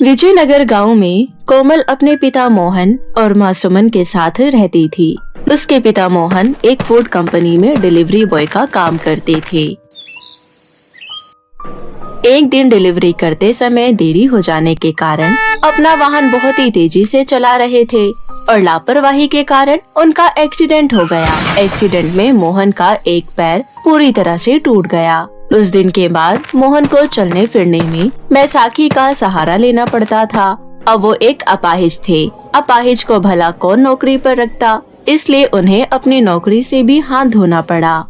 विजयनगर गांव में कोमल अपने पिता मोहन और मां सुमन के साथ रहती थी। उसके पिता मोहन एक फूड कंपनी में डिलीवरी बॉय का काम करते थे। एक दिन डिलीवरी करते समय देरी हो जाने के कारण अपना वाहन बहुत ही तेजी से चला रहे थे और लापरवाही के कारण उनका एक्सीडेंट हो गया। एक्सीडेंट में मोहन का एक पैर पूरी तरह से टूट गया। उस दिन के बाद मोहन को चलने फिरने में बैसाखी का सहारा लेना पड़ता था। अब वो एक अपाहिज थे। अपाहिज को भला कौन नौकरी पर रखता, इसलिए उन्हें अपनी नौकरी से भी हाथ धोना पड़ा।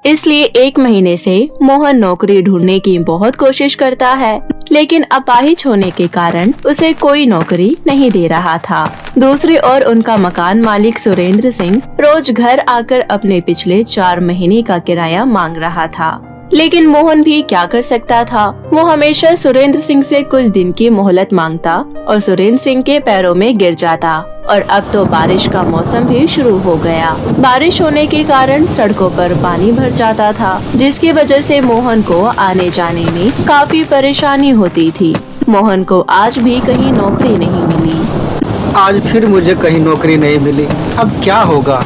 इसलिए 1 महीने से मोहन नौकरी ढूंढने की बहुत कोशिश करता है, लेकिन अपाहिज होने के कारण उसे कोई नौकरी नहीं दे रहा था। दूसरी ओर उनका मकान मालिक सुरेंद्र सिंह रोज घर आकर अपने पिछले 4 महीने का किराया मांग रहा था, लेकिन मोहन भी क्या कर सकता था। वो हमेशा सुरेंद्र सिंह से कुछ दिन की मोहलत मांगता और सुरेंद्र सिंह के पैरों में गिर जाता। और अब तो बारिश का मौसम भी शुरू हो गया। बारिश होने के कारण सड़कों पर पानी भर जाता था, जिसकी वजह से मोहन को आने जाने में काफी परेशानी होती थी। मोहन को आज भी कहीं नौकरी नहीं मिली। आज फिर मुझे कहीं नौकरी नहीं मिली, अब क्या होगा।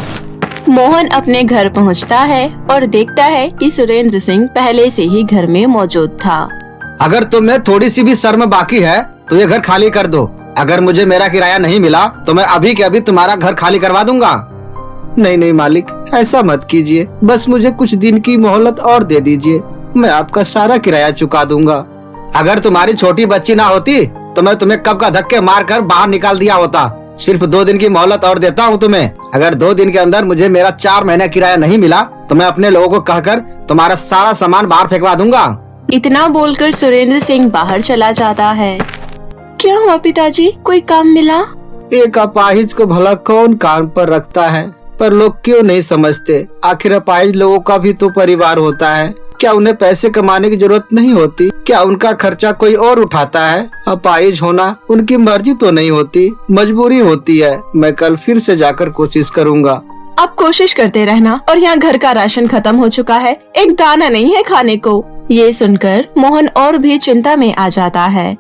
मोहन अपने घर पहुंचता है और देखता है कि सुरेंद्र सिंह पहले से ही घर में मौजूद था। अगर तुम्हें थोड़ी सी भी शर्म बाकी है तो ये घर खाली कर दो। अगर मुझे मेरा किराया नहीं मिला तो मैं अभी के अभी तुम्हारा घर खाली करवा दूंगा। नहीं नहीं मालिक, ऐसा मत कीजिए, बस मुझे कुछ दिन की मोहलत और दे दीजिए, मैं आपका सारा किराया चुका दूंगा। अगर तुम्हारी छोटी बच्ची ना होती तो मैं तुम्हें कब का धक्के मार कर बाहर निकाल दिया होता। सिर्फ 2 दिन की मोहलत और देता हूँ तुम्हें। अगर 2 दिन के अंदर मुझे मेरा 4 महीने किराया नहीं मिला तो मैं अपने लोगों को कहकर तुम्हारा सारा सामान बाहर फेंकवा दूंगा। इतना बोलकर सुरेंद्र सिंह बाहर चला जाता है। क्या हुआ पिताजी, कोई काम मिला? एक अपाहिज को भला कौन काम पर रखता है, पर लोग क्यों नहीं समझते। आखिर अपाहिज लोगों का भी तो परिवार होता है। क्या उन्हें पैसे कमाने की जरूरत नहीं होती? क्या उनका खर्चा कोई और उठाता है? अपाहिज होना उनकी मर्जी तो नहीं होती, मजबूरी होती है। मैं कल फिर से जाकर कोशिश करूँगा। अब कोशिश करते रहना। और यहाँ घर का राशन खत्म हो चुका है, एक दाना नहीं है खाने को। ये सुनकर मोहन और भी चिंता में आ जाता है।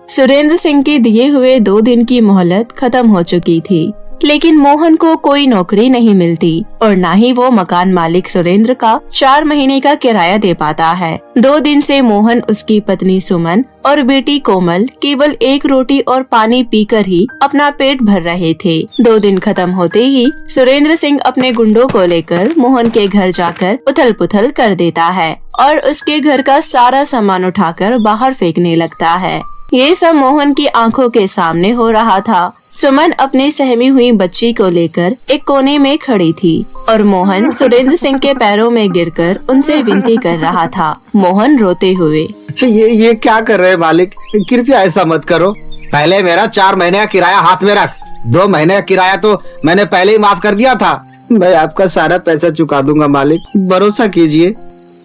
सुरेंद्र सिंह के दिए हुए 2 दिन की मोहलत खत्म हो चुकी थी, लेकिन मोहन को कोई नौकरी नहीं मिलती और न ही वो मकान मालिक सुरेंद्र का 4 महीने का किराया दे पाता है। 2 दिन से मोहन, उसकी पत्नी सुमन और बेटी कोमल केवल 1 रोटी और पानी पीकर ही अपना पेट भर रहे थे। 2 दिन खत्म होते ही सुरेंद्र सिंह अपने गुंडों को लेकर मोहन के घर जाकर उथल पुथल कर देता है और उसके घर का सारा सामान उठाकर बाहर फेंकने लगता है। ये सब मोहन की आंखों के सामने हो रहा था। सुमन अपनी सहमी हुई बच्ची को लेकर एक कोने में खड़ी थी और मोहन सुरेंद्र सिंह के पैरों में गिरकर उनसे विनती कर रहा था। मोहन रोते हुए, ये क्या कर रहे हैं मालिक, कृपया ऐसा मत करो। पहले मेरा 4 महीने का किराया हाथ में रख। 2 महीने का किराया तो मैंने पहले ही माफ कर दिया था। मैं आपका सारा पैसा चुका दूंगा मालिक, भरोसा कीजिए।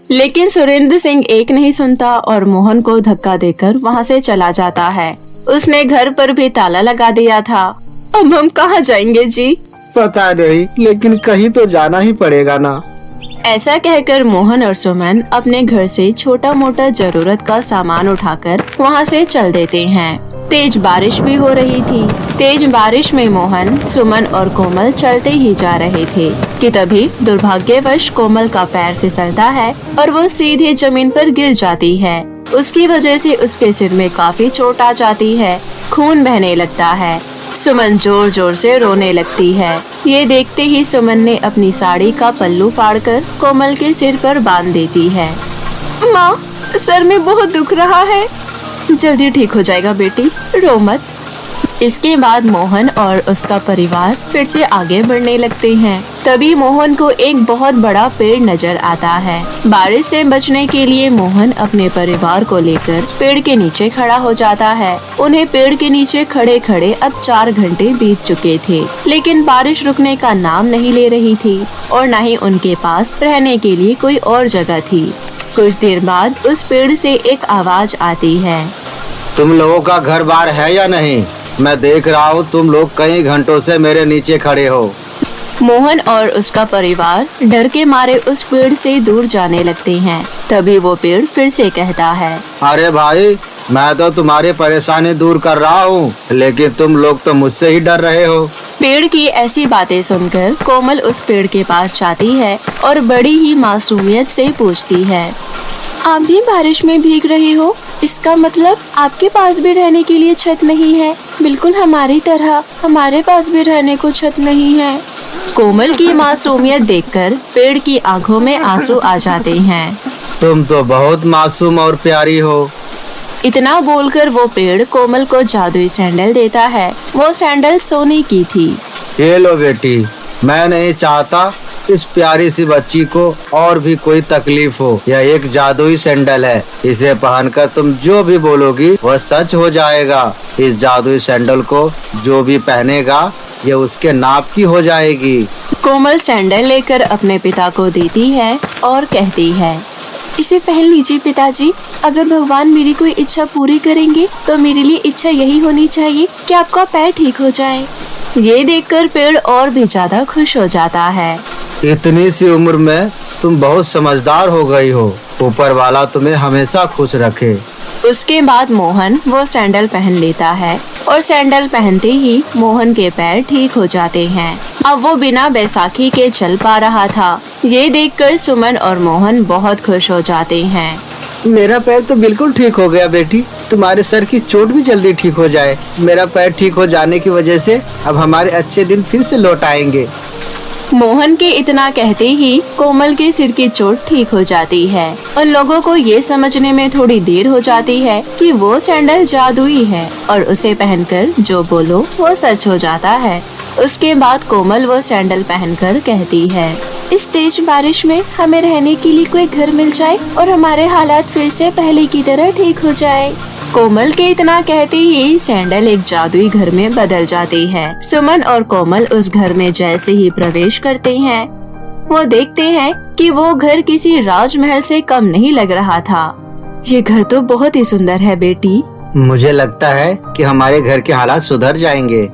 लेकिन सुरेंद्र सिंह एक नहीं सुनता और मोहन को धक्का देकर वहाँ से चला जाता है। उसने घर पर भी ताला लगा दिया था। अब हम कहाँ जाएंगे जी? पता नहीं, लेकिन कहीं तो जाना ही पड़ेगा ना। ऐसा कहकर मोहन और सुमन अपने घर से छोटा मोटा जरूरत का सामान उठाकर वहाँ से चल देते हैं। तेज बारिश भी हो रही थी। तेज बारिश में मोहन, सुमन और कोमल चलते ही जा रहे थे कि तभी दुर्भाग्यवश कोमल का पैर फिसलता है और वो सीधे जमीन पर गिर जाती है। उसकी वजह से उसके सिर में काफी चोट आ जाती है। खून बहने लगता है। सुमन जोर जोर से रोने लगती है। ये देखते ही सुमन ने अपनी साड़ी का पल्लू फाड़कर कोमल के सिर पर बांध देती है। माँ, सर में बहुत दुख रहा है। जल्दी ठीक हो जाएगा बेटी, रो मत। इसके बाद मोहन और उसका परिवार फिर से आगे बढ़ने लगते हैं। तभी मोहन को एक बहुत बड़ा पेड़ नजर आता है। बारिश से बचने के लिए मोहन अपने परिवार को लेकर पेड़ के नीचे खड़ा हो जाता है। उन्हें पेड़ के नीचे खड़े खड़े अब 4 घंटे बीत चुके थे, लेकिन बारिश रुकने का नाम नहीं ले रही थी और न ही उनके पास रहने के लिए कोई और जगह थी। कुछ देर बाद उस पेड़ से एक आवाज आती है। तुम लोगों का घर बार है या नहीं? मैं देख रहा हूँ तुम लोग कई घंटों से मेरे नीचे खड़े हो। मोहन और उसका परिवार डर के मारे उस पेड़ से दूर जाने लगते हैं। तभी वो पेड़ फिर से कहता है, अरे भाई, मैं तो तुम्हारी परेशानी दूर कर रहा हूँ, लेकिन तुम लोग तो मुझसे ही डर रहे हो। पेड़ की ऐसी बातें सुनकर कोमल उस पेड़ के पास जाती है और बड़ी ही मासूमियत से पूछती है, आप भी बारिश में भीग रहे हो? इसका मतलब आपके पास भी रहने के लिए छत नहीं है? बिल्कुल हमारी तरह हमारे पास भी रहने को छत नहीं है। कोमल की मासूमियत देखकर पेड़ की आंखों में आंसू आ जाते हैं। तुम तो बहुत मासूम और प्यारी हो। इतना बोलकर वो पेड़ कोमल को जादुई सैंडल देता है। वो सैंडल सोने की थी। ये लो बेटी, मैं नहीं चाहता इस प्यारी सी बच्ची को और भी कोई तकलीफ हो। यह एक जादुई सैंडल है, इसे पहनकर तुम जो भी बोलोगी वह सच हो जाएगा। इस जादुई सैंडल को जो भी पहनेगा ये उसके नाप की हो जाएगी। कोमल सैंडल लेकर अपने पिता को देती है और कहती है, इसे पहन लीजिए पिताजी। अगर भगवान मेरी कोई इच्छा पूरी करेंगे तो मेरे लिए इच्छा यही होनी चाहिए कि आपका पैर ठीक हो जाए। ये देखकर पेड़ और भी ज्यादा खुश हो जाता है। इतनी सी उम्र में तुम बहुत समझदार हो गई हो। ऊपर वाला तुम्हें हमेशा खुश रखे। उसके बाद मोहन वो सैंडल पहन लेता है और सैंडल पहनते ही मोहन के पैर ठीक हो जाते हैं। अब वो बिना बैसाखी के चल पा रहा था। ये देखकर सुमन और मोहन बहुत खुश हो जाते हैं। मेरा पैर तो बिल्कुल ठीक हो गया बेटी। तुम्हारे सर की चोट भी जल्दी ठीक हो जाए। मेरा पैर ठीक हो जाने की वजह से अब हमारे अच्छे दिन फिर से लौट आएंगे। मोहन के इतना कहते ही कोमल के सिर की चोट ठीक हो जाती है। उन लोगों को ये समझने में थोड़ी देर हो जाती है कि वो सैंडल जादुई है और उसे पहनकर जो बोलो वो सच हो जाता है। उसके बाद कोमल वो सैंडल पहनकर कहती है, इस तेज बारिश में हमें रहने के लिए कोई घर मिल जाए और हमारे हालात फिर से पहले की तरह ठीक हो जाए। कोमल के इतना कहते ही सैंडल एक जादुई घर में बदल जाती है। सुमन और कोमल उस घर में जैसे ही प्रवेश करते हैं वो देखते हैं कि वो घर किसी राजमहल से कम नहीं लग रहा था। ये घर तो बहुत ही सुंदर है बेटी। मुझे लगता है कि हमारे घर के हालात सुधर जाएंगे।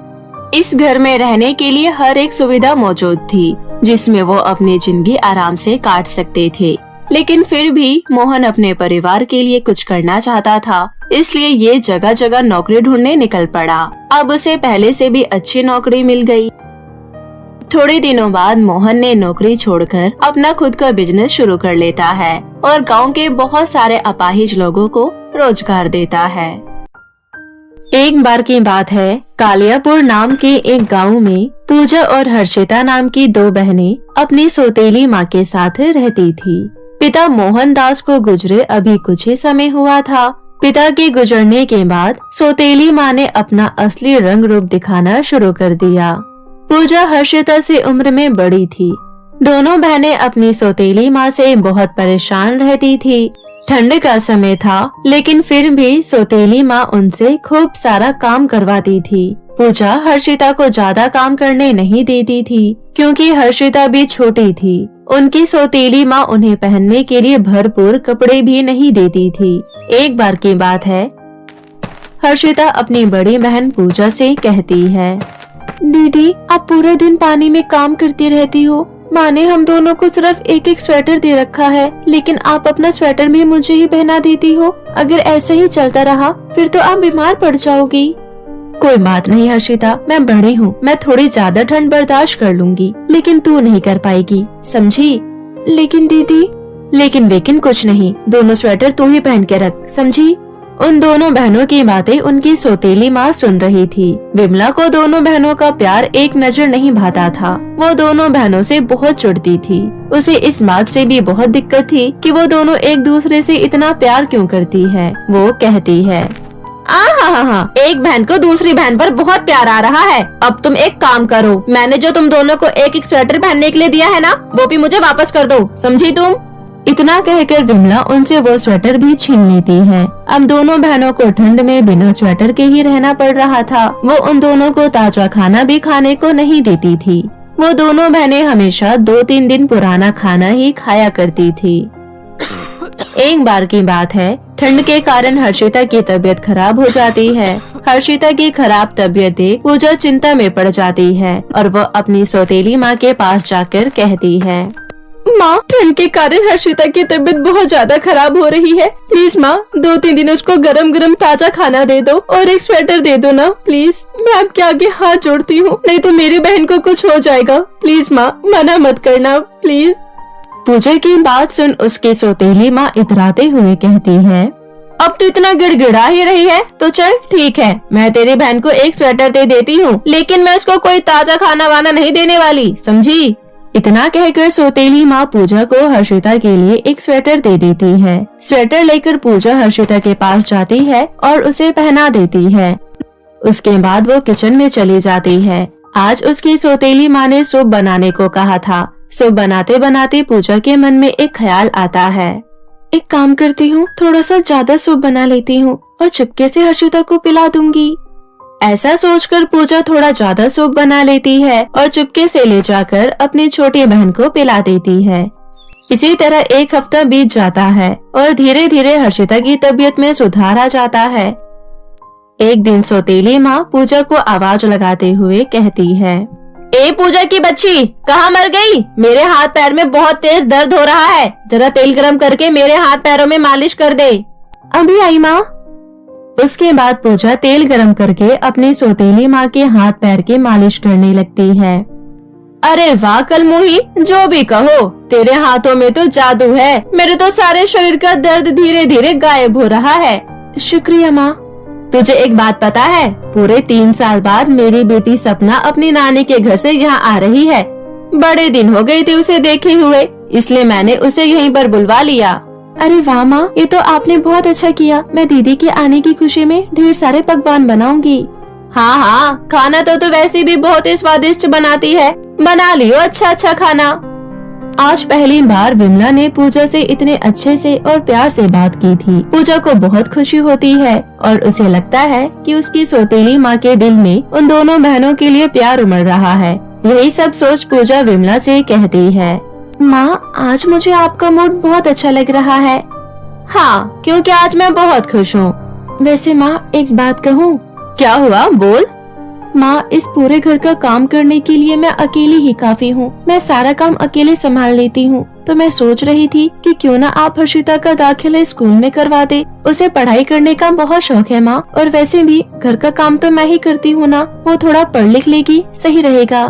इस घर में रहने के लिए हर एक सुविधा मौजूद थी जिसमें वो अपनी जिंदगी आराम से काट सकते थे। लेकिन फिर भी मोहन अपने परिवार के लिए कुछ करना चाहता था, इसलिए ये जगह जगह नौकरी ढूंढने निकल पड़ा। अब उसे पहले से भी अच्छी नौकरी मिल गई। थोड़े दिनों बाद मोहन ने नौकरी छोड़कर अपना खुद का बिजनेस शुरू कर लेता है और गांव के बहुत सारे अपाहिज लोगों को रोजगार देता है। एक बार की बात है, कालियापुर नाम के एक गांव में पूजा और हर्षिता नाम की दो बहनें अपनी सौतेली माँ के साथ रहती थी। पिता मोहनदास को गुजरे अभी कुछ ही समय हुआ था। पिता के गुजरने के बाद सौतेली माँ ने अपना असली रंग रूप दिखाना शुरू कर दिया। पूजा हर्षिता से उम्र में बड़ी थी। दोनों बहनें अपनी सौतेली माँ से बहुत परेशान रहती थी। ठंड का समय था, लेकिन फिर भी सौतेली माँ उनसे खूब सारा काम करवाती थी। पूजा हर्षिता को ज्यादा काम करने नहीं देती थी, क्योंकि हर्षिता भी छोटी थी। उनकी सौतेली माँ उन्हें पहनने के लिए भरपूर कपड़े भी नहीं देती थी। एक बार की बात है, हर्षिता अपनी बड़ी बहन पूजा से कहती है, दीदी आप पूरे दिन पानी में काम करती रहती हो। माँ ने हम दोनों को सिर्फ एक एक स्वेटर दे रखा है, लेकिन आप अपना स्वेटर भी मुझे ही पहना देती हो। अगर ऐसे ही चलता रहा फिर तो आप बीमार पड़ जाओगी। कोई बात नहीं हर्षिता, मैं बड़ी हूँ, मैं थोड़ी ज्यादा ठंड बर्दाश्त कर लूंगी, लेकिन तू नहीं कर पाएगी, समझी? लेकिन दीदी। लेकिन कुछ नहीं, दोनों स्वेटर तू ही पहन के रख, समझी? उन दोनों बहनों की बातें उनकी सौतेली माँ सुन रही थी। विमला को दोनों बहनों का प्यार एक नजर नहीं भाता था। वो दोनों बहनों से बहुत चिढ़ती थी। उसे इस बात से भी बहुत दिक्कत थी कि वो दोनों एक दूसरे से इतना प्यार क्यों करती है। वो कहती है, हाँ, एक बहन को दूसरी बहन पर बहुत प्यार आ रहा है। अब तुम एक काम करो, मैंने जो तुम दोनों को एक एक स्वेटर पहनने के लिए दिया है ना, वो भी मुझे वापस कर दो, समझी तुम? इतना कहकर विमला उनसे वो स्वेटर भी छीन लेती है। अब दोनों बहनों को ठंड में बिना स्वेटर के ही रहना पड़ रहा था। वो उन दोनों को ताजा खाना भी खाने को नहीं देती थी। वो दोनों बहनें हमेशा 2-3 दिन पुराना खाना ही खाया करती थी। एक बार की बात है, ठंड के कारण हर्षिता की तबीयत खराब हो जाती है। हर्षिता की खराब तबीयत देख पूजा चिंता में पड़ जाती है और वो अपनी सौतेली माँ के पास जाकर कहती है, माँ, ठंड के कारण हर्षिता की तबीयत बहुत ज्यादा खराब हो रही है। प्लीज माँ, 2-3 दिन उसको गरम गरम ताजा खाना दे दो और एक स्वेटर दे दो ना प्लीज। मैं आपके आगे हाथ जोड़ती हूँ, नहीं तो मेरी बहन को कुछ हो जाएगा। प्लीज माँ, मना मत करना प्लीज। पूजा की बात सुन उसकी सौतेली माँ इतराते हुए कहती है, अब तो इतना गिड़गिड़ा ही रही है तो चल ठीक है, मैं तेरी बहन को एक स्वेटर दे देती हूँ, लेकिन मैं उसको कोई ताजा खाना वाना नहीं देने वाली, समझी। इतना कहकर सौतेली माँ पूजा को हर्षिता के लिए एक स्वेटर दे देती है। स्वेटर लेकर पूजा हर्षिता के पास जाती है और उसे पहना देती है। उसके बाद वो किचन में चली जाती है। आज उसकी सौतेली माँ ने सूप बनाने को कहा था। सूप बनाते बनाते पूजा के मन में एक ख्याल आता है, एक काम करती हूँ, थोड़ा सा ज्यादा सूप बना लेती हूँ और चुपके से हर्षिता को पिला दूंगी। ऐसा सोचकर पूजा थोड़ा ज्यादा सूप बना लेती है और चुपके से ले जाकर अपनी छोटी बहन को पिला देती है। इसी तरह एक हफ्ता बीत जाता है और धीरे धीरे हर्षिता की तबीयत में सुधार आ जाता है। एक दिन सौतेली माँ पूजा को आवाज लगाते हुए कहती है, ए पूजा की बच्ची, कहाँ मर गई? मेरे हाथ पैर में बहुत तेज दर्द हो रहा है, जरा तेल गरम करके मेरे हाथ पैरों में मालिश कर दे। अभी आई माँ। उसके बाद पूजा तेल गरम करके अपनी सौतेली माँ के हाथ पैर की मालिश करने लगती है। अरे वाह कलमुही, जो भी कहो, तेरे हाथों में तो जादू है। मेरे तो सारे शरीर का दर्द धीरे धीरे गायब हो रहा है। शुक्रिया माँ। तुझे एक बात पता है, पूरे 3 साल बाद मेरी बेटी सपना अपनी नानी के घर से यहाँ आ रही है। बड़े दिन हो गए थे उसे देखे हुए, इसलिए मैंने उसे यहीं पर बुलवा लिया। अरे वाह माँ, ये तो आपने बहुत अच्छा किया। मैं दीदी के आने की खुशी में ढेर सारे पकवान बनाऊंगी। हाँ हाँ, खाना तो वैसे भी बहुत ही स्वादिष्ट बनाती है, बना लियो अच्छा अच्छा खाना। आज पहली बार विमला ने पूजा से इतने अच्छे से और प्यार से बात की थी। पूजा को बहुत खुशी होती है और उसे लगता है कि उसकी सौतेली माँ के दिल में उन दोनों बहनों के लिए प्यार उमड़ रहा है। यही सब सोच पूजा विमला से कहती है, माँ, आज मुझे आपका मूड बहुत अच्छा लग रहा है। हाँ, क्योंकि आज मैं बहुत खुश हूँ। वैसे माँ, एक बात कहूँ? क्या हुआ, बोल। माँ, इस पूरे घर का काम करने के लिए मैं अकेली ही काफी हूँ। मैं सारा काम अकेले संभाल लेती हूँ, तो मैं सोच रही थी कि क्यों ना आप हर्षिता का दाखिला स्कूल में करवा दे। उसे पढ़ाई करने का बहुत शौक है माँ, और वैसे भी घर का काम तो मैं ही करती हूँ ना, वो थोड़ा पढ़ लिख लेगी, सही रहेगा।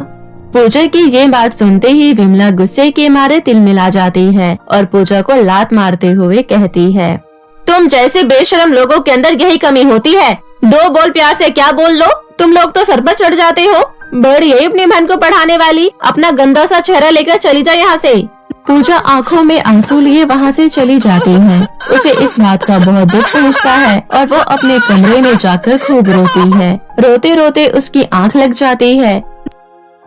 पूजा की ये बात सुनते ही विमला गुस्से के मारे तिलमिला जाती है और पूजा को लात मारते हुए कहती है, तुम जैसे बेशरम लोगों के अंदर यही कमी होती है। 2 बोल प्यार से क्या बोल लो, तुम लोग तो सर पर चढ़ जाते हो। बड़ी है अपनी बहन को पढ़ाने वाली, अपना गंदा सा चेहरा लेकर चली जा यहाँ से। पूजा आंखों में आंसू लिए वहाँ से चली जाती है। उसे इस बात का बहुत दुख पहुँचता है और वो अपने कमरे में जाकर खूब रोती है। रोते रोते उसकी आंख लग जाती है।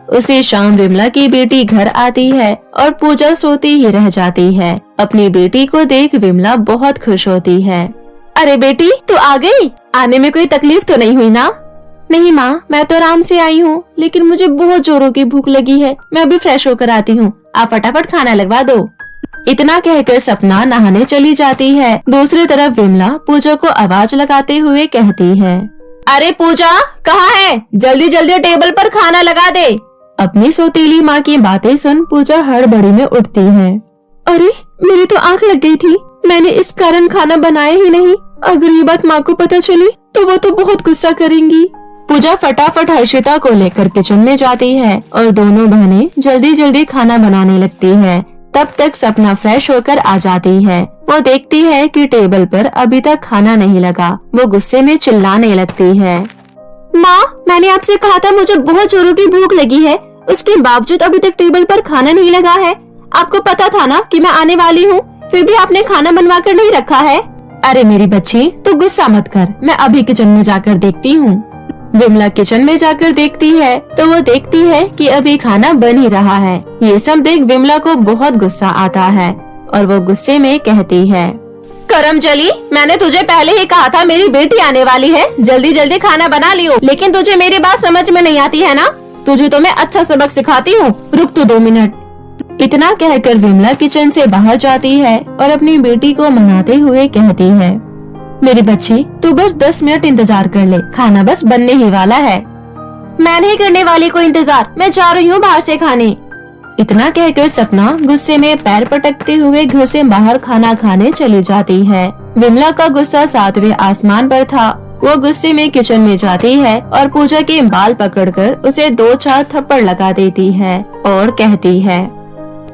उसी शाम विमला की बेटी घर आती है और पूजा सोती ही रह जाती है। अपनी बेटी को देख विमला बहुत खुश होती है। अरे बेटी, तू आ गई? आने में कोई तकलीफ तो नहीं हुई ना? नहीं माँ, मैं तो आराम से आई हूँ, लेकिन मुझे बहुत जोरों की भूख लगी है। मैं अभी फ्रेश होकर आती हूँ, आप फटाफट खाना लगवा दो। इतना कहकर सपना नहाने चली जाती है। दूसरी तरफ विमला पूजा को आवाज लगाते हुए कहती है, अरे पूजा, कहाँ है? जल्दी जल्दी टेबल पर खाना लगा दे। अपनी सौतेली माँ की बातें सुन पूजा हड़बड़ी में उठती है। अरे, मेरी तो आंख लग गई थी, मैंने इस कारण खाना बनाया ही नहीं। अगर ये बात माँ को पता चली तो वो तो बहुत गुस्सा करेंगी। पूजा फटाफट हर्षिता को लेकर किचन में जाती है और दोनों बहनें जल्दी जल्दी खाना बनाने लगती है। तब तक सपना फ्रेश होकर आ जाती है। वो देखती है कि टेबल पर अभी तक खाना नहीं लगा। वो गुस्से में चिल्लाने लगती है, माँ, मैंने आपसे कहा था मुझे बहुत जोरों की भूख लगी है, उसके बावजूद अभी तक टेबल पर खाना नहीं लगा है। आपको पता था ना कि मैं आने वाली हूँ, फिर भी आपने खाना बनवा कर नहीं रखा है। अरे मेरी बच्ची, तू गुस्सा मत कर, मैं अभी किचन में जाकर देखती हूँ। विमला किचन में जाकर देखती है तो वो देखती है कि अभी खाना बन ही रहा है। ये सब देख विमला को बहुत गुस्सा आता है और वो गुस्से में कहती है, करमजली, मैंने तुझे पहले ही कहा था मेरी बेटी आने वाली है, जल्दी जल्दी खाना बना लियो, लेकिन तुझे मेरी बात समझ में नहीं आती है ना। तुझे तो मैं अच्छा सबक सिखाती हूँ, रुक तू 2 मिनट। इतना कहकर विमला किचन से बाहर जाती है और अपनी बेटी को मनाते हुए कहती है, मेरी बच्ची, तू बस 10 मिनट इंतजार कर ले, खाना बस बनने ही वाला है। मैं नहीं करने वाली कोई इंतजार, मैं जा रही हूँ बाहर से खाने। इतना कहकर सपना गुस्से में पैर पटकते हुए घर से बाहर खाना खाने चली जाती है। विमला का गुस्सा 7वें आसमान पर था। वो गुस्से में किचन में जाती है और पूजा के बाल पकड़कर उसे 2-4 थप्पड़ लगा देती है और कहती है,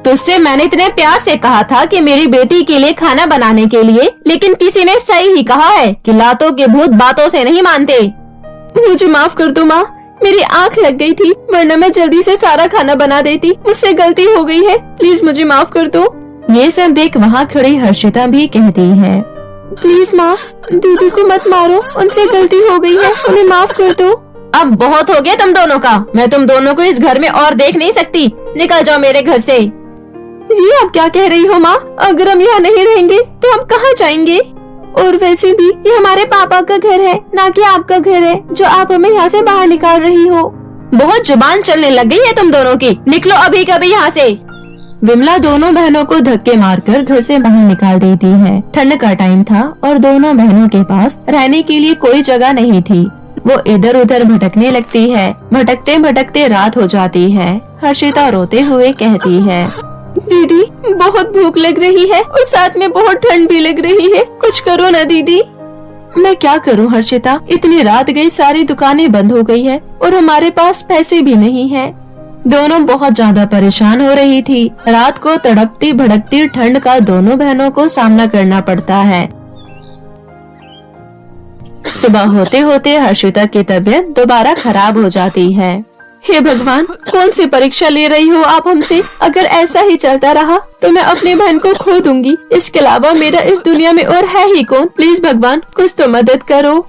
तुझसे मैंने इतने प्यार से कहा था कि मेरी बेटी के लिए खाना बनाने के लिए, लेकिन किसी ने सही ही कहा है कि लातों के भूत बातों से नहीं मानते। मुझे माफ कर दो माँ, मेरी आँख लग गई थी, वरना मैं जल्दी से सारा खाना बना देती। मुझसे गलती हो गई है, प्लीज मुझे माफ कर दो। ये सब देख वहाँ खड़ी हर्षिता भी कहती है, प्लीज माँ, दीदी को मत मारो, उनसे गलती हो गई है, उन्हें माफ कर दो। अब बहुत हो गया तुम दोनों का, मैं तुम दोनों को इस घर में और देख नहीं सकती, निकल जाओ मेरे घर से। ये आप क्या कह रही हो माँ? अगर हम यहाँ नहीं रहेंगे तो हम कहाँ जाएंगे? और वैसे भी ये हमारे पापा का घर है, ना कि आपका घर है जो आप हमें यहाँ से बाहर निकाल रही हो। बहुत जुबान चलने लग गई है तुम दोनों की, निकलो अभी कभी यहाँ से। विमला दोनों बहनों को धक्के मारकर घर से बाहर निकाल देती है। ठंड का टाइम था और दोनों बहनों के पास रहने के लिए कोई जगह नहीं थी। वो इधर उधर भटकने लगती है। भटकते भटकते रात हो जाती है। हर्षिता रोते हुए कहती है, दीदी बहुत भूख लग रही है और साथ में बहुत ठंड भी लग रही है, कुछ करो ना दीदी। मैं क्या करूं हर्षिता, इतनी रात गई, सारी दुकानें बंद हो गई है और हमारे पास पैसे भी नहीं है। दोनों बहुत ज्यादा परेशान हो रही थी। रात को तड़पती भड़कती ठंड का दोनों बहनों को सामना करना पड़ता है। सुबह होते होते हर्षिता की तबीयत दोबारा खराब हो जाती है। हे भगवान, कौन सी परीक्षा ले रही हो आप हमसे? अगर ऐसा ही चलता रहा तो मैं अपनी बहन को खो दूंगी। इसके अलावा मेरा इस दुनिया में और है ही कौन? प्लीज भगवान कुछ तो मदद करो।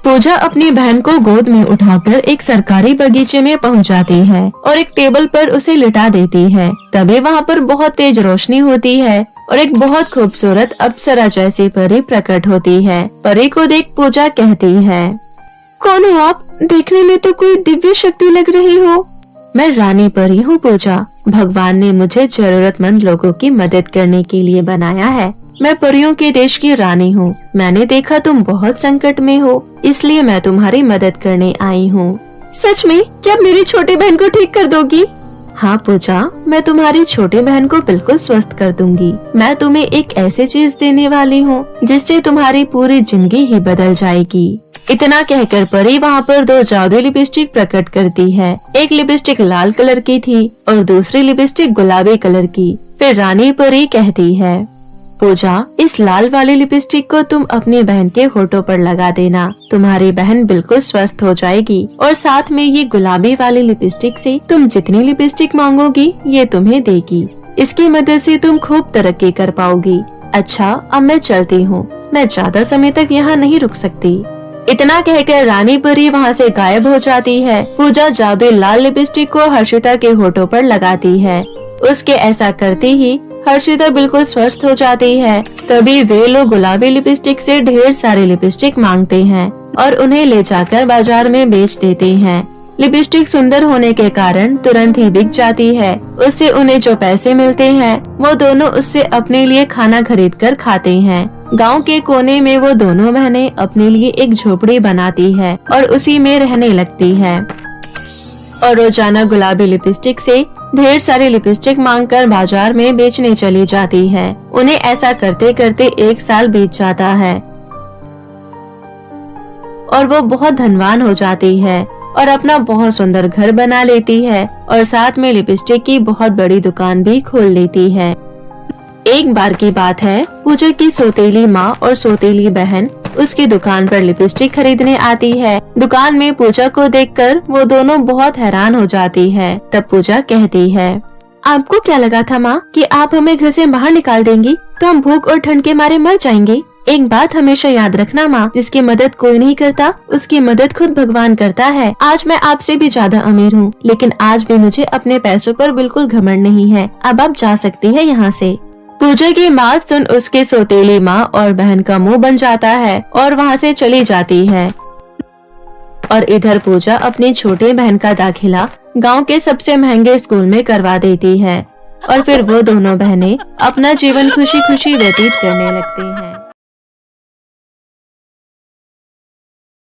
पूजा अपनी बहन को गोद में उठाकर एक सरकारी बगीचे में पहुंच जाती है और एक टेबल पर उसे लिटा देती है। तभी वहाँ पर बहुत तेज रोशनी होती है और एक बहुत खूबसूरत अप्सरा जैसी परी प्रकट होती है। परी को देख पूजा कहती है, कौन हो आप? देखने में तो कोई दिव्य शक्ति लग रही हो। मैं रानी परी हूँ पूजा। भगवान ने मुझे जरूरतमंद लोगों की मदद करने के लिए बनाया है। मैं परियों के देश की रानी हूँ। मैंने देखा तुम बहुत संकट में हो, इसलिए मैं तुम्हारी मदद करने आई हूँ। सच में? क्या मेरी छोटी बहन को ठीक कर दोगी? हाँ पूजा, मैं तुम्हारी छोटी बहन को बिल्कुल स्वस्थ कर दूंगी। मैं तुम्हें एक ऐसी चीज देने वाली हूँ जिससे तुम्हारी पूरी जिंदगी ही बदल जाएगी। इतना कहकर परी वहाँ पर 2 जादुई लिपस्टिक प्रकट करती है। एक लिपस्टिक लाल कलर की थी और दूसरी लिपस्टिक गुलाबी कलर की। फिर रानी परी कहती है, पूजा, इस लाल वाली लिपस्टिक को तुम अपनी बहन के होठों पर लगा देना। तुम्हारी बहन बिल्कुल स्वस्थ हो जाएगी। और साथ में ये गुलाबी वाली लिपस्टिक से तुम जितनी लिपस्टिक मांगोगी ये तुम्हें देगी। इसकी मदद से तुम खूब तरक्की कर पाओगी। अच्छा, अब मैं चलती हूँ, मैं ज्यादा समय तक यहाँ नहीं रुक सकती। इतना कहकर रानी परी वहाँ से गायब हो जाती है। पूजा जादुई लाल लिपस्टिक को हर्षिता के होठों पर लगाती है। उसके ऐसा करते ही हर्षिता बिल्कुल स्वस्थ हो जाती है। तभी वे लोग गुलाबी लिपस्टिक से ढेर सारे लिपस्टिक मांगते हैं और उन्हें ले जाकर बाजार में बेच देते हैं। लिपस्टिक सुंदर होने के कारण तुरंत ही बिक जाती है। उससे उन्हें जो पैसे मिलते हैं वो दोनों उससे अपने लिए खाना खरीद कर खाते हैं। गांव के कोने में वो दोनों बहनें अपने लिए एक झोपड़ी बनाती है और उसी में रहने लगती है और रोजाना गुलाबी लिपस्टिक से ढेर सारी लिपस्टिक मांगकर बाजार में बेचने चली जाती है। उन्हें ऐसा करते करते 1 साल बीत जाता है और वो बहुत धनवान हो जाती है और अपना बहुत सुंदर घर बना लेती है और साथ में लिपस्टिक की बहुत बड़ी दुकान भी खोल लेती है। एक बार की बात है, पूजा की सौतेली माँ और सौतेली बहन उसकी दुकान पर लिपस्टिक खरीदने आती है। दुकान में पूजा को देखकर वो दोनों बहुत हैरान हो जाती है। तब पूजा कहती है, आपको क्या लगा था माँ कि आप हमें घर से बाहर निकाल देंगी तो हम भूख और ठंड के मारे मर जाएंगे? एक बात हमेशा याद रखना माँ, जिसकी मदद कोई नहीं करता उसकी मदद खुद भगवान करता है। आज मैं आपसे भी ज्यादा अमीर हूँ, लेकिन आज भी मुझे अपने पैसों पर बिल्कुल घमंड नहीं है। अब आप जा सकती है यहाँ से। पूजा की बात सुन उसके सौतेली माँ और बहन का मुंह बन जाता है और वहाँ से चली जाती है। और इधर पूजा अपनी छोटी बहन का दाखिला गांव के सबसे महंगे स्कूल में करवा देती है और फिर वो दोनों बहनें अपना जीवन खुशी खुशी व्यतीत करने लगती हैं।